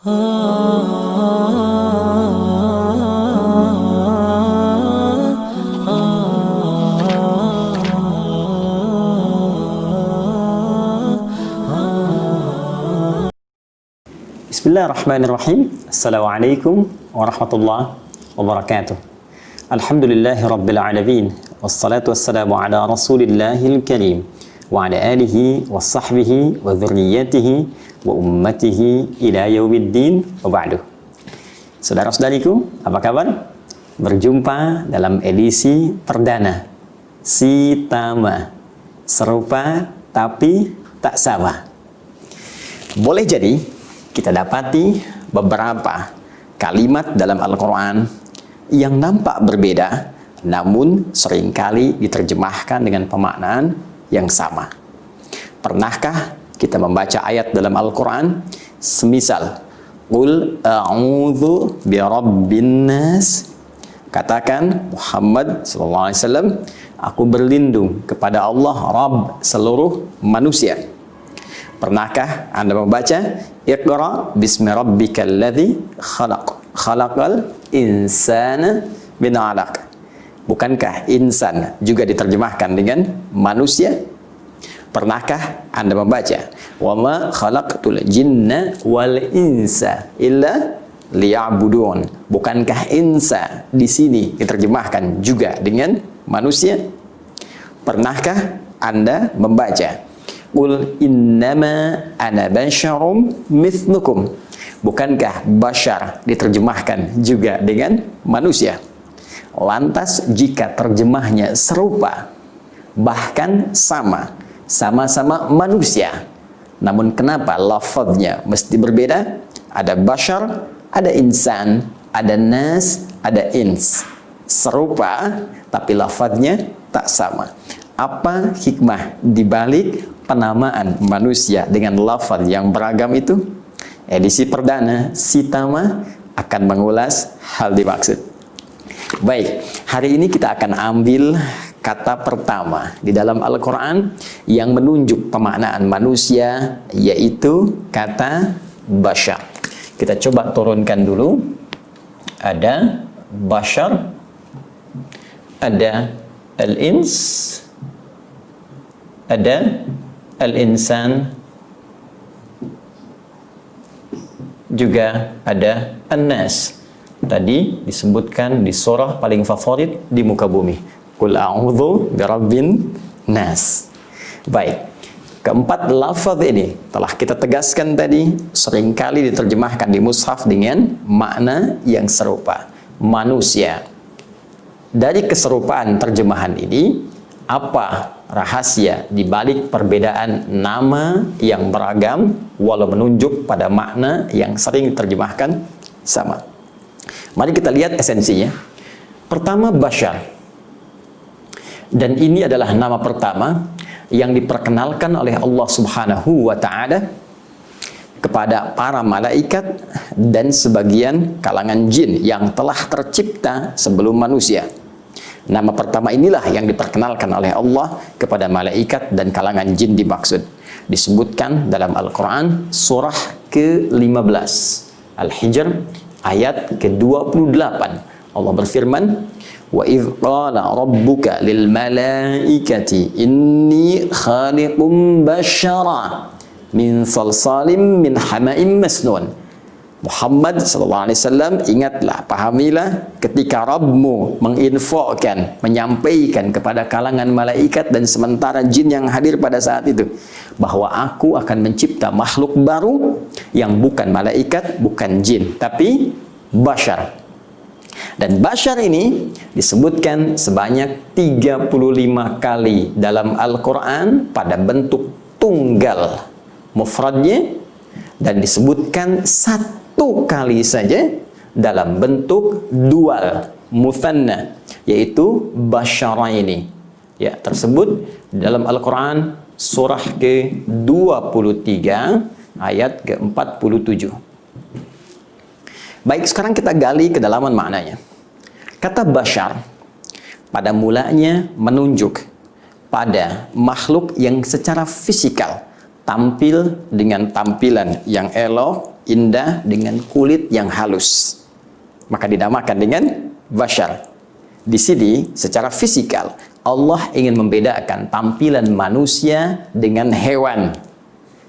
Bismillahirrahmanirrahim. Assalamualaikum warahmatullahi wabarakatuh. Alhamdulillahi rabbil alamin. Wassalatu wassalamu ala rasulillahil karim wa ala alihi wa sahbihi wa dhurriyyatihi wa ummatihi ila yaumiddin wa ba'du. Saudara-saudariku, apa kabar? Berjumpa dalam edisi perdana Sitama, serupa tapi tak sama. Boleh jadi kita dapati beberapa kalimat dalam Al-Quran yang nampak berbeda, namun seringkali diterjemahkan dengan pemaknaan yang sama. Pernahkah kita membaca ayat dalam Al-Quran semisal Qul a'udzu birabbin nas, katakan Muhammad SAW, aku berlindung kepada Allah Rabb seluruh manusia. Pernahkah Anda membaca Iqra bismi rabbikal ladzi khalaq, khalaqal insana min 'alaq? Bukankah insan juga diterjemahkan dengan manusia? Pernahkah Anda membaca wa ma khalaqtul jinna wal insa illa liya'budun? Bukankah insa di sini diterjemahkan juga dengan manusia? Pernahkah Anda membaca Qul innama ana basyarum mithlukum? Bukankah basyar diterjemahkan juga dengan manusia? Lantas jika terjemahnya serupa, bahkan sama-sama manusia, namun kenapa lafadznya mesti berbeda? Ada basyar, ada insan, ada nas, ada ins. Serupa, tapi lafadznya tak sama. Apa hikmah dibalik penamaan manusia dengan lafaz yang beragam itu? Edisi perdana Sitama akan mengulas hal dimaksud. Baik, hari ini kita akan ambil kata pertama di dalam Al-Quran yang menunjuk pemaknaan manusia, yaitu kata basyar. Kita coba turunkan dulu. Ada basyar, ada al-ins, ada al-insan, juga ada an-nas. Tadi disebutkan di surah paling favorit di muka bumi, Qul a'udzu birabbin nas. Baik, keempat lafaz ini telah kita tegaskan tadi, seringkali diterjemahkan di mushaf dengan makna yang serupa, manusia. Dari keserupaan terjemahan ini, apa rahasia di balik perbedaan nama yang beragam walau menunjuk pada makna yang sering diterjemahkan sama? Mari kita lihat esensinya. Pertama, basyar. Dan ini adalah nama pertama yang diperkenalkan oleh Allah Subhanahu wa Ta'ala kepada para malaikat dan sebagian kalangan jin yang telah tercipta sebelum manusia. Nama pertama inilah yang diperkenalkan oleh Allah kepada malaikat dan kalangan jin dimaksud. Disebutkan dalam Al-Quran surah ke-15 Al-Hijr ayat ke-28. Allah berfirman, wa idh qala rabbuka lil malaikati inni khaliqum basyara min salsalim min hama'im masnun. Muhammad SAW, ingatlah, pahamilah ketika Rabbmu menginfokan, menyampaikan kepada kalangan malaikat dan sementara jin yang hadir pada saat itu, bahwa aku akan mencipta makhluk baru yang bukan malaikat, bukan jin, tapi basyar. Dan basyar ini disebutkan sebanyak 35 kali dalam Al-Quran pada bentuk tunggal mufradnya, dan disebutkan satu kali saja dalam bentuk dual muthanna, yaitu basyaraini. Ya, tersebut dalam Al-Quran surah ke-23 ayat ke-47. Baik, sekarang kita gali kedalaman maknanya. Kata basyar pada mulanya menunjuk pada makhluk yang secara fisikal tampil dengan tampilan yang elok, indah, dengan kulit yang halus. Maka dinamakan dengan bashar. Di sini secara fisikal Allah ingin membedakan tampilan manusia dengan hewan.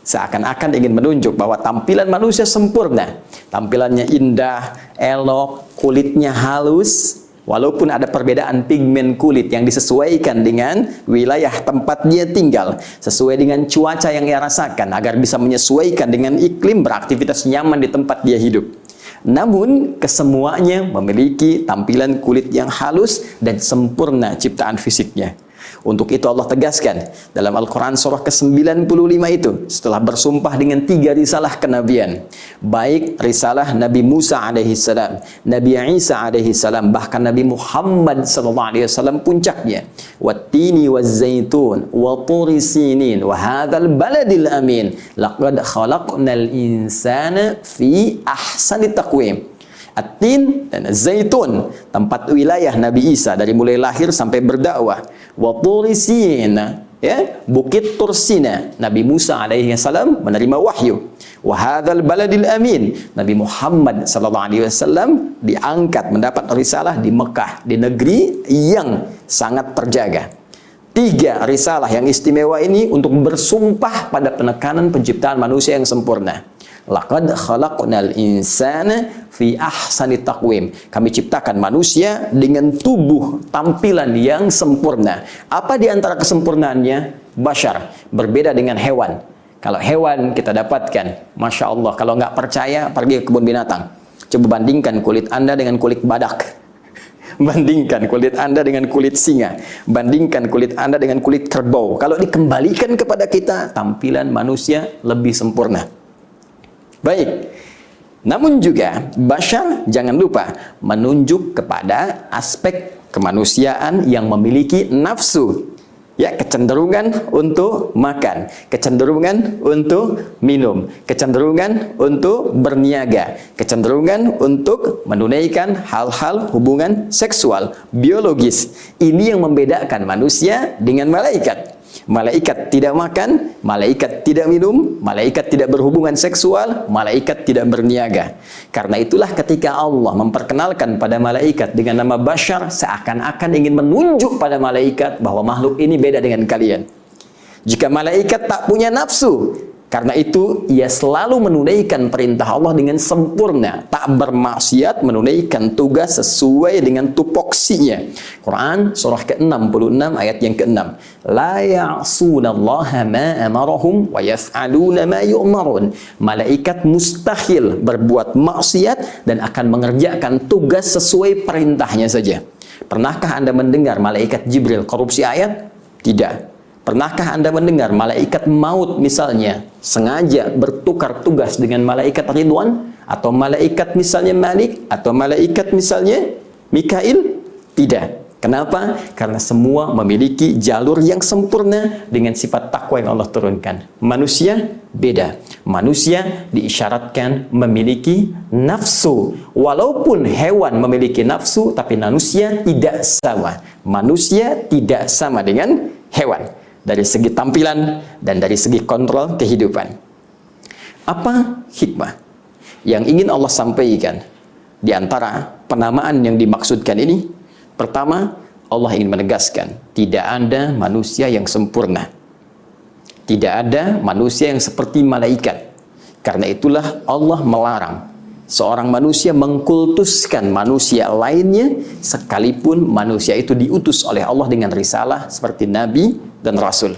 Seakan-akan ingin menunjuk bahwa tampilan manusia sempurna, tampilannya indah, elok, kulitnya halus. Walaupun ada perbedaan pigmen kulit yang disesuaikan dengan wilayah tempat dia tinggal, sesuai dengan cuaca yang ia rasakan, agar bisa menyesuaikan dengan iklim, beraktivitas nyaman di tempat dia hidup. Namun, kesemuanya memiliki tampilan kulit yang halus dan sempurna ciptaan fisiknya. Untuk itu Allah tegaskan dalam Al-Quran surah ke-95 itu, setelah bersumpah dengan 3 risalah kenabian, baik risalah Nabi Musa alaihi salam, Nabi Isa alaihi salam, bahkan Nabi Muhammad sallallahu alaihi wasallam puncaknya, wattini wazzaitun wa turi sinin wa hadzal baladil amin laqad khalaqnal insana fi ahsani taqwim. At-tin dan zaitun, tempat wilayah Nabi Isa dari mulai lahir sampai berdakwah. Wa turi sin, ya, bukit Tursina, Nabi Musa alaihi salam menerima wahyu. Wa hadzal baladil amin, Nabi Muhammad sallallahu alaihi wasallam diangkat mendapat risalah di Mekah, di negeri yang sangat terjaga. 3 risalah yang istimewa ini untuk bersumpah pada penekanan penciptaan manusia yang sempurna. Laqad khalaqnal insana fi ahsani taqwim. Kami ciptakan manusia dengan tubuh tampilan yang sempurna. Apa di antara kesempurnaannya? Bashar, berbeda dengan hewan. Kalau hewan kita dapatkan, Masya Allah, kalau nggak percaya pergi ke kebun binatang. Coba bandingkan kulit Anda dengan kulit badak. Bandingkan kulit Anda dengan kulit singa. Bandingkan kulit Anda dengan kulit kerbau. Kalau dikembalikan kepada kita, tampilan manusia lebih sempurna. Baik, namun juga bashar jangan lupa menunjuk kepada aspek kemanusiaan yang memiliki nafsu, ya, kecenderungan untuk makan, kecenderungan untuk minum, kecenderungan untuk berniaga, kecenderungan untuk menunaikan hal-hal hubungan seksual, biologis. Ini yang membedakan manusia dengan malaikat. Malaikat tidak makan, malaikat tidak minum, malaikat tidak berhubungan seksual, malaikat tidak berniaga. Karena itulah ketika Allah memperkenalkan pada malaikat dengan nama bashar, seakan-akan ingin menunjuk pada malaikat bahwa makhluk ini beda dengan kalian. Jika malaikat tak punya nafsu, karena itu ia selalu menunaikan perintah Allah dengan sempurna, tak bermaksiat, menunaikan tugas sesuai dengan tupoksinya. Quran surah ke-66 ayat yang ke-6. La ya'sunallaha ma amarahum wa yaf'aluna ma yu'marun. Malaikat mustahil berbuat maksiat dan akan mengerjakan tugas sesuai perintahnya saja. Pernahkah Anda mendengar malaikat Jibril korupsi ayat? Tidak. Pernahkah Anda mendengar malaikat maut misalnya sengaja bertukar tugas dengan malaikat Ridwan, atau malaikat misalnya Malik, atau malaikat misalnya Mikail? Tidak. Kenapa? Karena semua memiliki jalur yang sempurna dengan sifat takwa yang Allah turunkan. Manusia beda. Manusia diisyaratkan memiliki nafsu. Walaupun hewan memiliki nafsu, tapi manusia tidak sama. Manusia tidak sama dengan hewan. Dari segi tampilan dan dari segi kontrol kehidupan. Apa hikmah yang ingin Allah sampaikan di antara penamaan yang dimaksudkan ini? Pertama, Allah ingin menegaskan tidak ada manusia yang sempurna. Tidak ada manusia yang seperti malaikat. Karena itulah Allah melarang seorang manusia mengkultuskan manusia lainnya, sekalipun manusia itu diutus oleh Allah dengan risalah seperti Nabi dan Rasul.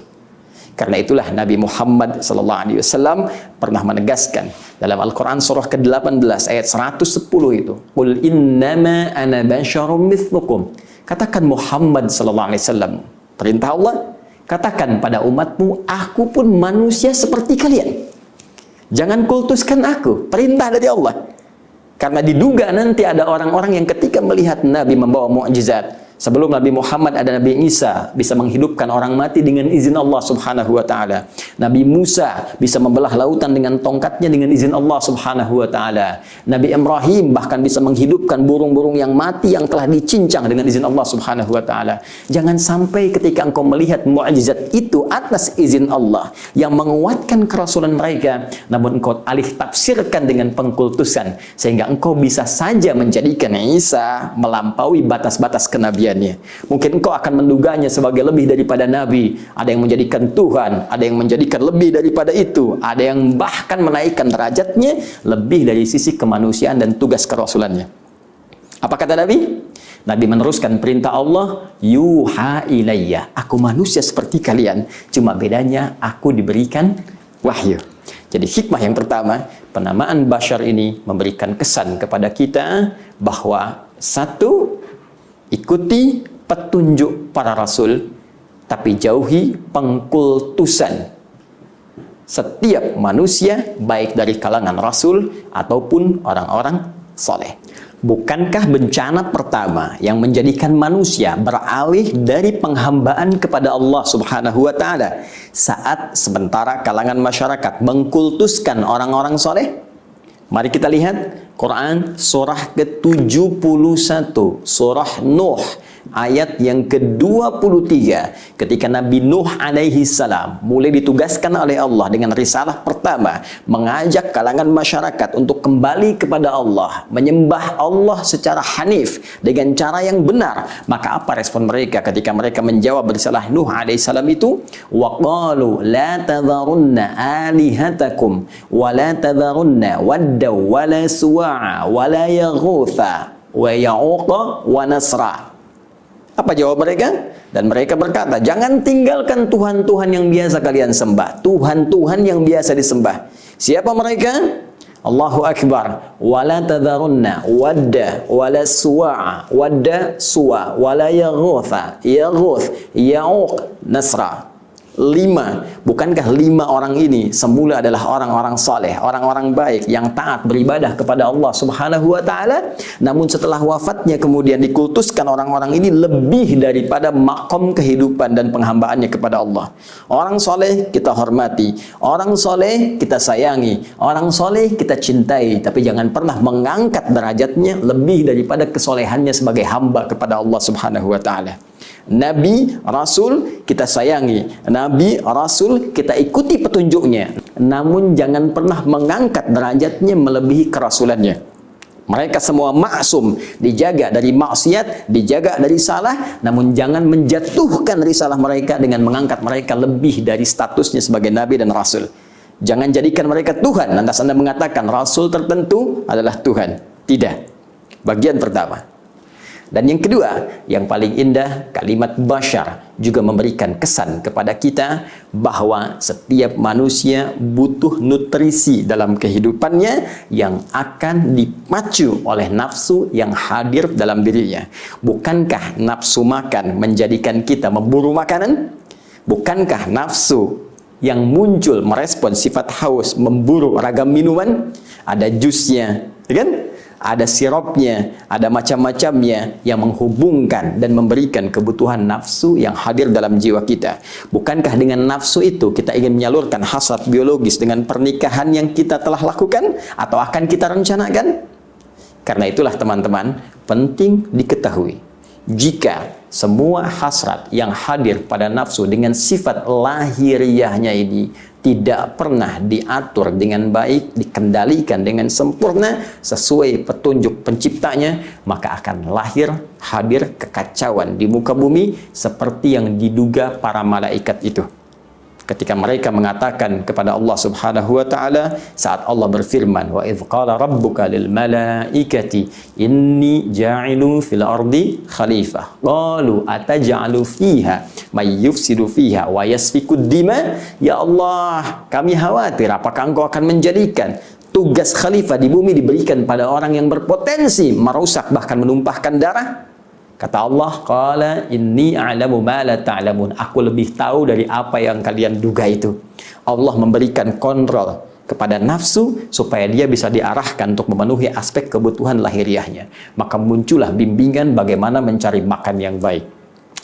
Karena itulah Nabi Muhammad SAW pernah menegaskan dalam Al-Quran surah ke-18 ayat 110 itu, Qul innama ana basyarum mithlukum. Katakan Muhammad SAW, perintah Allah, katakan pada umatmu, aku pun manusia seperti kalian. Jangan kultuskan aku, perintah dari Allah. Karena diduga nanti ada orang-orang yang ketika melihat Nabi membawa mukjizat, Sebelum Nabi Muhammad ada Nabi Isa, bisa menghidupkan orang mati dengan izin Allah Subhanahu wa taala. Nabi Musa bisa membelah lautan dengan tongkatnya dengan izin Allah Subhanahu wa taala. Nabi Ibrahim bahkan bisa menghidupkan burung-burung yang mati yang telah dicincang dengan izin Allah Subhanahu wa taala. Jangan sampai ketika engkau melihat mukjizat itu atas izin Allah yang menguatkan kerasulan mereka, namun engkau alih tafsirkan dengan pengkultusan sehingga engkau bisa saja menjadikan Isa melampaui batas-batas kenabian. Mungkin engkau akan menduganya sebagai lebih daripada nabi, ada yang menjadikan Tuhan, ada yang menjadikan lebih daripada itu, ada yang bahkan menaikkan derajatnya lebih dari sisi kemanusiaan dan tugas kerasulannya. Apa kata Nabi? Nabi meneruskan perintah Allah, yuha ilayya, aku manusia seperti kalian, cuma bedanya aku diberikan wahyu. Jadi hikmah yang pertama, penamaan Bashar ini memberikan kesan kepada kita bahwa satu, ikuti petunjuk para rasul, tapi jauhi pengkultusan setiap manusia, baik dari kalangan rasul ataupun orang-orang soleh. Bukankah bencana pertama yang menjadikan manusia beralih dari penghambaan kepada Allah Subhanahu wa taala saat sementara kalangan masyarakat mengkultuskan orang-orang soleh? Mari kita lihat Quran surah ke-71, surah Nuh ayat yang ke-23, ketika Nabi Nuh alaihi salam mulai ditugaskan oleh Allah dengan risalah pertama, mengajak kalangan masyarakat untuk kembali kepada Allah, menyembah Allah secara hanif dengan cara yang benar. Maka apa respon mereka ketika mereka menjawab risalah Nuh alaihi salam itu? Wa qalu la tadharunna alihatakum wa la tadharunna wadda wa la suwa'a wa la yaghutha wa ya'uqa wa nasra. Apa jawab mereka? Dan mereka berkata, jangan tinggalkan Tuhan-Tuhan yang biasa kalian sembah, Tuhan-Tuhan yang biasa disembah. Siapa mereka? Allahu Akbar. Wala tadharunna wadda wala suwa'a, wadda suwa wala yaghutha yaghuth ya'uq nasra. 5. Bukankah 5 orang ini semula adalah orang-orang saleh, orang-orang baik yang taat beribadah kepada Allah Subhanahu wa taala, namun setelah wafatnya kemudian dikultuskan orang-orang ini lebih daripada makom kehidupan dan penghambaannya kepada Allah. Orang saleh kita hormati, orang saleh kita sayangi, orang saleh kita cintai, tapi jangan pernah mengangkat derajatnya lebih daripada kesolehannya sebagai hamba kepada Allah Subhanahu wa taala. Nabi, Rasul kita sayangi, Nabi, Rasul kita ikuti petunjuknya, namun jangan pernah mengangkat derajatnya melebihi kerasulannya. Mereka semua maksum, dijaga dari maksiat, dijaga dari salah, namun jangan menjatuhkan risalah mereka dengan mengangkat mereka lebih dari statusnya sebagai Nabi dan Rasul. Jangan jadikan mereka Tuhan, lantas Anda mengatakan Rasul tertentu adalah Tuhan. Tidak. Bagian pertama. Dan yang kedua, yang paling indah, kalimat Bashar juga memberikan kesan kepada kita bahwa setiap manusia butuh nutrisi dalam kehidupannya yang akan dipacu oleh nafsu yang hadir dalam dirinya. Bukankah nafsu makan menjadikan kita memburu makanan? Bukankah nafsu yang muncul merespon sifat haus memburu ragam minuman? Ada jusnya, kan? Ada sirupnya, ada macam-macamnya yang menghubungkan dan memberikan kebutuhan nafsu yang hadir dalam jiwa kita. Bukankah dengan nafsu itu kita ingin menyalurkan hasrat biologis dengan pernikahan yang kita telah lakukan atau akan kita rencanakan? Karena itulah teman-teman, penting diketahui, jika semua hasrat yang hadir pada nafsu dengan sifat lahiriahnya ini tidak pernah diatur dengan baik, dikendalikan dengan sempurna sesuai petunjuk penciptanya, maka akan lahir hadir kekacauan di muka bumi seperti yang diduga para malaikat itu. Ketika mereka mengatakan kepada Allah Subhanahu wa taala saat Allah berfirman, wa idz qala rabbuka lil malaikati inni ja'ilun fil ardi khalifah qalu ataj'alu fiha may yufsidu fiha wa yasfikud dima. Ya Allah, kami khawatir apakah Engkau akan menjadikan tugas khalifah di bumi diberikan pada orang yang berpotensi merusak bahkan menumpahkan darah? Kata Allah, qala inni a'lamu ma la ta'lamun. Aku lebih tahu dari apa yang kalian duga itu. Allah memberikan kontrol kepada nafsu supaya dia bisa diarahkan untuk memenuhi aspek kebutuhan lahiriahnya. Maka muncullah bimbingan bagaimana mencari makan yang baik.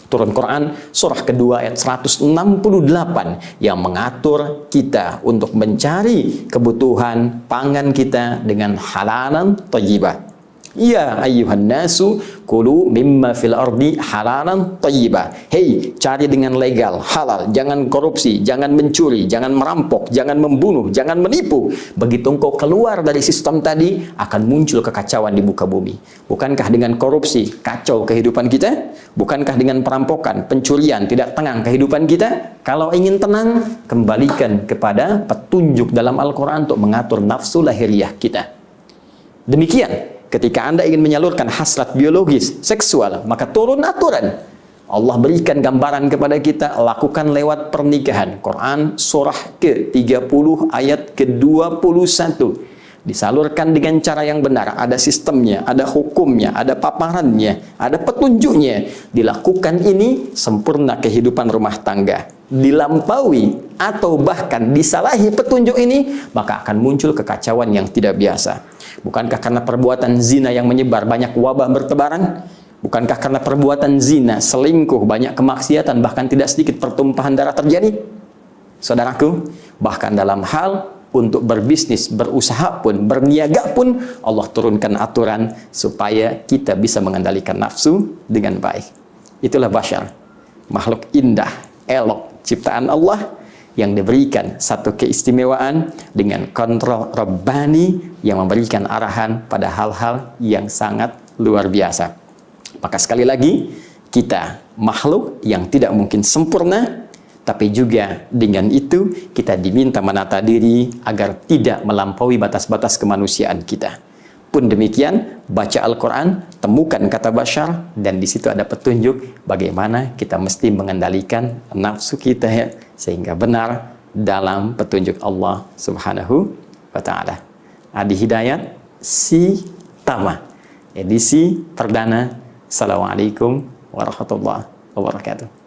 Turun Quran surah kedua ayat 168 yang mengatur kita untuk mencari kebutuhan pangan kita dengan halalan thayyibah. Ya ayyuhan nasu kulu mimma fil ardi halalan thayyibah. Hei, cari dengan legal, halal, jangan korupsi, jangan mencuri, jangan merampok, jangan membunuh, jangan menipu. Begitu engkau keluar dari sistem tadi, akan muncul kekacauan di muka bumi. Bukankah dengan korupsi kacau kehidupan kita? Bukankah dengan perampokan, pencurian tidak tenang kehidupan kita? Kalau ingin tenang, kembalikan kepada petunjuk dalam Al-Quran untuk mengatur nafsu lahiriah kita. Demikian ketika Anda ingin menyalurkan hasrat biologis, seksual, maka turun aturan. Allah berikan gambaran kepada kita, lakukan lewat pernikahan. Quran surah ke-30 ayat ke-21. Disalurkan dengan cara yang benar, ada sistemnya, ada hukumnya, ada paparannya, ada petunjuknya. Dilakukan ini, sempurna kehidupan rumah tangga. Dilampaui atau bahkan disalahi petunjuk ini, maka akan muncul kekacauan yang tidak biasa. Bukankah karena perbuatan zina yang menyebar banyak wabah bertebaran? Bukankah karena perbuatan zina, selingkuh, banyak kemaksiatan, bahkan tidak sedikit pertumpahan darah terjadi? Saudaraku, bahkan dalam hal untuk berbisnis, berusaha pun, berniaga pun, Allah turunkan aturan supaya kita bisa mengendalikan nafsu dengan baik. Itulah bashar, makhluk indah, elok, ciptaan Allah yang diberikan satu keistimewaan dengan kontrol Rabbani yang memberikan arahan pada hal-hal yang sangat luar biasa. Maka sekali lagi, kita makhluk yang tidak mungkin sempurna, tapi juga dengan itu kita diminta menata diri agar tidak melampaui batas-batas kemanusiaan kita. Pun demikian, baca Al-Quran, temukan kata bashar, dan di situ ada petunjuk bagaimana kita mesti mengendalikan nafsu kita ya, sehingga benar dalam petunjuk Allah Subhanahu wa Ta'ala. Adi Hidayat, si Tama, edisi perdana. Assalamualaikum warahmatullahi wabarakatuh.